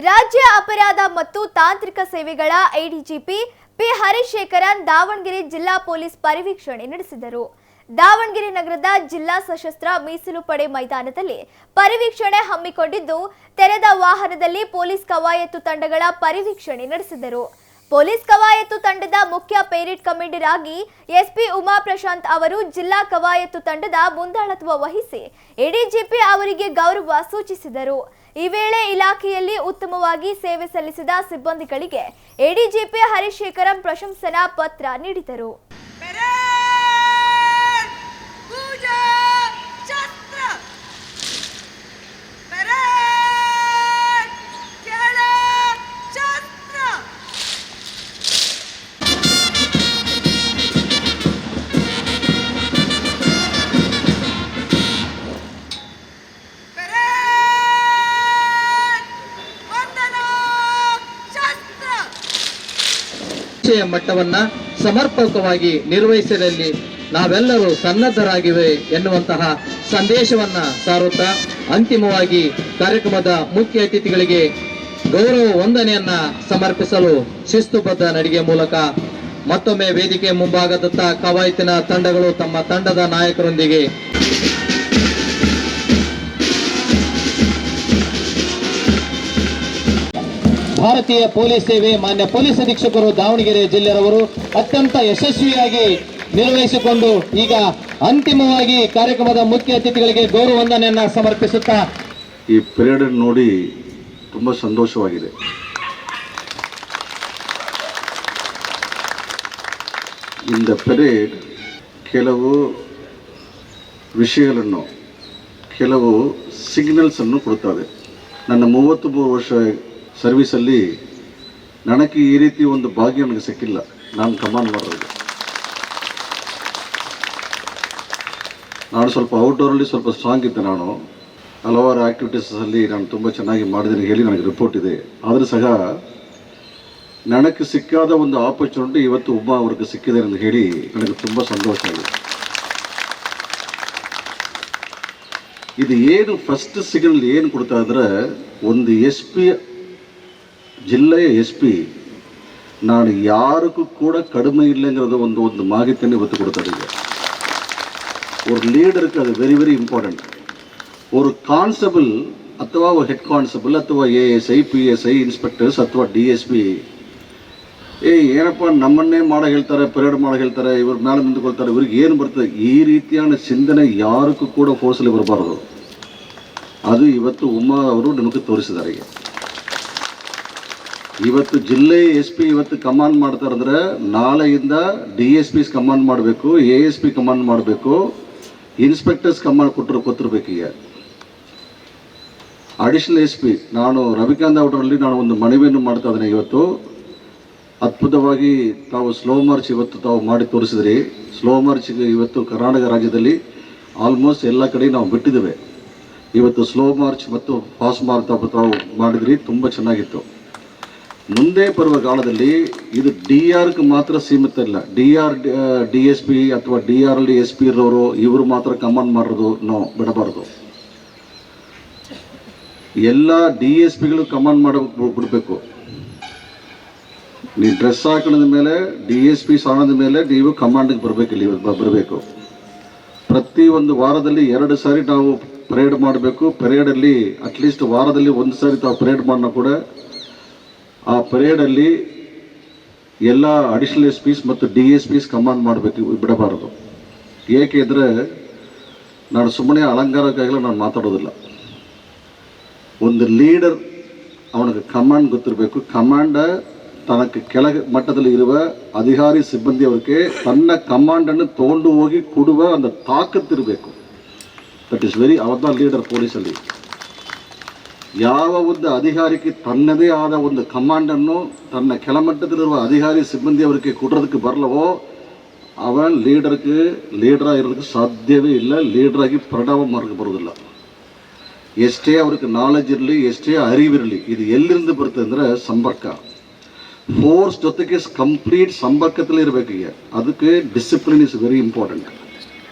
ರಾಜ್ಯ ಅಪರಾಧ ಮತ್ತು ತಾಂತ್ರಿಕ ಸೇವೆಗಳ ಎಡಿಜಿಪಿ ಪಿ ಹರಿಶೇಖರನ್ ದಾವಣಗೆರೆ ಜಿಲ್ಲಾ ಪೊಲೀಸ್ ಪರಿವೀಕ್ಷಣೆ ನಡೆಸಿದರು. ದಾವಣಗೆರೆ ನಗರದ ಜಿಲ್ಲಾ ಸಶಸ್ತ್ರ ಮೀಸಲು ಪಡೆ ಮೈದಾನದಲ್ಲಿ ಪರಿವೀಕ್ಷಣೆ ಹಮ್ಮಿಕೊಂಡಿದ್ದು, ತೆರೆದ ವಾಹನದಲ್ಲಿ ಪೊಲೀಸ್ ಕವಾಯತು ತಂಡಗಳ ಪರಿವೀಕ್ಷಣೆ ನಡೆಸಿದರು. ಪೊಲೀಸ್ ಕವಾಯತು ತಂಡದ ಮುಖ್ಯ ಪೇರೇಡ್ ಕಮಾಂಡರ್ ಆಗಿ ಎಸ್ಪಿ ಉಮಾ ಪ್ರಶಾಂತ್ ಅವರು ಜಿಲ್ಲಾ ಕವಾಯತು ತಂಡದ ಮುಂದಾಳತ್ವ ವಹಿಸಿ ಎಡಿಜಿಪಿ ಅವರಿಗೆ ಗೌರವ ಸೂಚಿಸಿದರು. ಈ ವೇಳೆ ಇಲಾಖೆಯಲ್ಲಿ ಉತ್ತಮವಾಗಿ ಸೇವೆ ಸಲ್ಲಿಸಿದ ಸಿಬ್ಬಂದಿಗಳಿಗೆ ಎಡಿಜಿಪಿ ಹರಿಶೇಖರನ್ ಪ್ರಶಂಸನಾ ಪತ್ರ ನೀಡಿದರು. ಮಟ್ಟವನ್ನ ಸಮರ್ಪಕವಾಗಿ ನಿರ್ವಹಿಸಲಿ ನಾವೆಲ್ಲರೂ ಸನ್ನದ್ಧರಾಗಿವೆ ಎನ್ನುವಂತಹ ಸಂದೇಶವನ್ನ ಸಾರುತ್ತಾ ಅಂತಿಮವಾಗಿ ಕಾರ್ಯಕ್ರಮದ ಮುಖ್ಯ ಅತಿಥಿಗಳಿಗೆ ಗೌರವ ವಂದನೆಯನ್ನ ಸಮರ್ಪಿಸಲು ಶಿಸ್ತುಬದ್ಧ ನಡಿಗೆ ಮೂಲಕ ಮತ್ತೊಮ್ಮೆ ವೇದಿಕೆ ಮುಂಭಾಗದತ್ತ ಕವಾಯತಿನ ತಂಡಗಳು ತಮ್ಮ ತಂಡದ ನಾಯಕರೊಂದಿಗೆ ಭಾರತೀಯ ಪೊಲೀಸ್ ಸೇವೆ ಮಾನ್ಯ ಪೊಲೀಸ್ ಅಧೀಕ್ಷಕರು ದಾವಣಗೆರೆ ಜಿಲ್ಲೆಯವರು ಅತ್ಯಂತ ಯಶಸ್ವಿಯಾಗಿ ನಿರ್ವಹಿಸಿಕೊಂಡು ಈಗ ಅಂತಿಮವಾಗಿ ಕಾರ್ಯಕ್ರಮದ ಮುಖ್ಯ ಅತಿಥಿಗಳಿಗೆ ಗೌರವ ವಂದನೆಯನ್ನ ಸಮರ್ಪಿಸುತ್ತಾ ಈ ಪರೇಡ್ ನೋಡಿ ತುಂಬಾ ಸಂತೋಷವಾಗಿದೆ. ಇನ್ ದ ಪರೇಡ್ ಕೆಲವು ವಿಷಯಗಳನ್ನು ಕೆಲವು ಸಿಗ್ನಲ್ಸ್ ಅನ್ನು ಕೊಡುತ್ತದೆ. ನನ್ನ 33 ವರ್ಷ ಸರ್ವಿಸಲ್ಲಿ ನನಗೆ ಈ ರೀತಿ ಒಂದು ಭಾಗ್ಯ ನನಗೆ ಸಿಕ್ಕಿಲ್ಲ. ನಾನು ಕಮಾಂಡ್ ಮಾಡೋದು, ನಾನು ಸ್ವಲ್ಪ ಔಟ್ಡೋರಲ್ಲಿ ಸ್ವಲ್ಪ ಸ್ಟ್ರಾಂಗ್ ಇದ್ದೆ. ನಾನು ಹಲವಾರು ಆ್ಯಕ್ಟಿವಿಟೀಸಲ್ಲಿ ನಾನು ತುಂಬ ಚೆನ್ನಾಗಿ ಮಾಡಿದ್ದೀನಿ ಹೇಳಿ ನನಗೆ ರಿಪೋರ್ಟ್ ಇದೆ. ಆದರೂ ಸಹ ನನಗೆ ಸಿಕ್ಕಾದ ಒಂದು ಆಪರ್ಚುನಿಟಿ ಇವತ್ತು ಒಬ್ಬ ಅವ್ರಿಗೆ ಸಿಕ್ಕಿದೆ ಅಂತ ಹೇಳಿ ನನಗೆ ತುಂಬ ಸಂತೋಷ ಆಗಿದೆ. ಇದು ಏನು ಫಸ್ಟ್ ಸಿಗ್ನಲ್ ಏನು ಕೊಡ್ತಾ ಇದ್ರೆ, ಒಂದು SP ಜಿಲ್ಲೆಯ SP ನಾನು ಯಾರಿಗೂ ಕೂಡ ಕಡಿಮೆ ಇಲ್ಲಂಗಿರೋದು ಒಂದು ಮಾಹಿತಿಯನ್ನು ಇವತ್ತು ಕೊಡ್ತಾರೆ. ஒரு ಲೀಡರ್ಗೆ ಅದು ವೆರಿ ವೆರಿ ಇಂಪಾರ್ಟೆಂಟ್. ஒரு ಕಾನ್ಸ್ಟೇಬಲ್ ಅಥವಾ ಹೆಡ್ ಕಾನ್ಸ್ಟೇಬಲ್ ಅಥವಾ ASI PSI ಇನ್ಸ್ಪೆಕ್ಟರ್ಸ್ ಅಥವಾ DSP ಏನಪ್ಪ ನಮ್ಮನ್ನೇ ಮಾಡೋ ಹೇಳ್ತಾರೆ, ಪರೇಡ್ ಮಾಡೋ ಹೇಳ್ತಾರೆ, ಇವ್ರ ಮೇಲೆ ನಿಂತ್ಕೊಳ್ತಾರೆ, ಇವ್ರಿಗೆ ಏನು ಬರ್ತದೆ, ಈ ರೀತಿயான ಚಿಂತನೆ ಯಾರಿಗೂ ಕೂಡ ಫೋರ್ಸಲ್ಲಿ ಬರಬಾರ್ದು. ಅದು ಇವತ್ತು ಉಮಾ ಅವರು ನಮಗೆ ತೋರಿಸಿದ್ದಾರೆ. ಇವತ್ತು ಜಿಲ್ಲೆ SP ಇವತ್ತು ಕಮಾಂಡ್ ಮಾಡ್ತಾರಂದ್ರೆ ನಾಳೆಯಿಂದ DSPs ಕಮಾಂಡ್ ಮಾಡಬೇಕು, ASP ಕಮಾಂಡ್ ಮಾಡಬೇಕು, ಇನ್ಸ್ಪೆಕ್ಟರ್ಸ್ ಕಮಾಂಡ್ ಕೊಟ್ಟಿರ್ಬೇಕು. ಈಗ ಅಡಿಷನಲ್ SP ನಾನು ರವಿಕಾಂತ್ ಅವರಲ್ಲಿ ನಾನು ಒಂದು ಮನವಿಯನ್ನು ಮಾಡ್ತಾ ಇದ್ದೇನೆ. ಇವತ್ತು ಅದ್ಭುತವಾಗಿ ತಾವು ಸ್ಲೋ ಮಾರ್ಚ್ ಇವತ್ತು ತಾವು ಮಾಡಿ ತೋರಿಸಿದ್ರಿ. ಸ್ಲೋ ಮಾರ್ಚ್ ಇವತ್ತು ಕರ್ನಾಟಕ ರಾಜ್ಯದಲ್ಲಿ ಆಲ್ಮೋಸ್ಟ್ ಎಲ್ಲ ಕಡೆ ನಾವು ಬಿಟ್ಟಿದ್ದೇವೆ. ಇವತ್ತು ಸ್ಲೋ ಮಾರ್ಚ್ ಮತ್ತು ಫಾಸ್ಟ್ ಮಾರ್ಚ್ ತಾವು ಮಾಡಿದ್ರಿ, ತುಂಬ ಚೆನ್ನಾಗಿತ್ತು. ಮುಂದೆ ಬರುವ ಕಾಲದಲ್ಲಿ ಇದು DR ಮಾತ್ರ ಸೀಮಿತ ಇಲ್ಲ. DSP ಅಥವಾ DRL SP ಇರೋರು ಇವರು ಮಾತ್ರ ಕಮಾಂಡ್ ಮಾಡೋದು ಬಿಡಬಾರ್ದು. ಎಲ್ಲ DSPಗಳು ಕಮಾಂಡ್ ಬಿಡಬೇಕು. ನೀವು ಡ್ರೆಸ್ ಹಾಕೊಳ್ಳೋದ ಮೇಲೆ DSP ಸಾಣದ ಮೇಲೆ ನೀವು ಕಮಾಂಡಿಗೆ ಬರಬೇಕು. ಪ್ರತಿ ಒಂದು ವಾರದಲ್ಲಿ 2 ಸಾರಿ ನಾವು ಪರೇಡ್ ಮಾಡಬೇಕು. ಪರೇಡಲ್ಲಿ ಅಟ್ಲೀಸ್ಟ್ ವಾರದಲ್ಲಿ 1 ಸಾರಿ ತಾವು ಪರೇಡ್ ಮಾಡೋಣ ಕೂಡ ಆ ಪರೇಡಲ್ಲಿ ಎಲ್ಲ ಅಡಿಷನಲ್ SPs ಮತ್ತು DSPs ಕಮಾಂಡ್ ಮಾಡಬೇಕು, ಬಿಡಬಾರದು. ಏಕೆಂದರೆ ನಾನು ಸುಮ್ಮನೆ ಅಲಂಕಾರಕ್ಕಾಗಲ್ಲ ನಾನು ಮಾತಾಡೋದಿಲ್ಲ. ಒಂದು ಲೀಡರ್ ಅವನಿಗೆ ಕಮಾಂಡ್ ಗೊತ್ತಿರಬೇಕು. ಕಮಾಂಡ ತನಕ್ಕೆ ಕೆಳಗೆ ಮಟ್ಟದಲ್ಲಿ ಇರುವ ಅಧಿಕಾರಿ ಸಿಬ್ಬಂದಿಯವರಿಗೆ ತನ್ನ ಕಮಾಂಡನ್ನು ತಗೊಂಡು ಹೋಗಿ ಕೊಡುವ ಒಂದು ತಾಕತ್ತಿರಬೇಕು. ದಟ್ ಈಸ್ ವೆರಿ ಅವದ ಲೀಡರ್ ಪೊಲೀಸಲ್ಲಿ. ಯಾವ ಒಂದು ಅಧಿಕಾರಿಗೆ ತನ್ನದೇ ಆದ ಒಂದು ಕಮಾಂಡನ್ನು ತನ್ನ ಕೆಳಮಟ್ಟದಲ್ಲಿರುವ ಅಧಿಕಾರಿ ಸಿಬ್ಬಂದಿಯವರಿಗೆ ಕೊಡೋದಕ್ಕೆ ಬರಲವೋ ಅವನ್ ಲೀಡರ್ ಇರೋದಕ್ಕೆ ಸಾಧ್ಯವೇ ಇಲ್ಲ. ಲೀಡರಾಗಿ ಪರಿಣಾಮ ಮಾಡಕ್ಕೆ ಬರೋದಿಲ್ಲ. ಎಷ್ಟೇ ಅವ್ರಿಗೆ ನಾಲೆಜ್ ಇರಲಿ, ಎಷ್ಟೇ ಅರಿವಿರಲಿ, ಇದು ಎಲ್ಲಿಂದ ಬರುತ್ತೆ ಅಂದರೆ ಸಂಪರ್ಕ. ಫೋರ್ಸ್ ಜೊತೆಗೆ ಕಂಪ್ಲೀಟ್ ಸಂಪರ್ಕದಲ್ಲಿ ಇರಬೇಕು. ಅದಕ್ಕೆ ಡಿಸಿಪ್ಲಿನ್ ಇಸ್ ವೆರಿ ಇಂಪಾರ್ಟೆಂಟ್.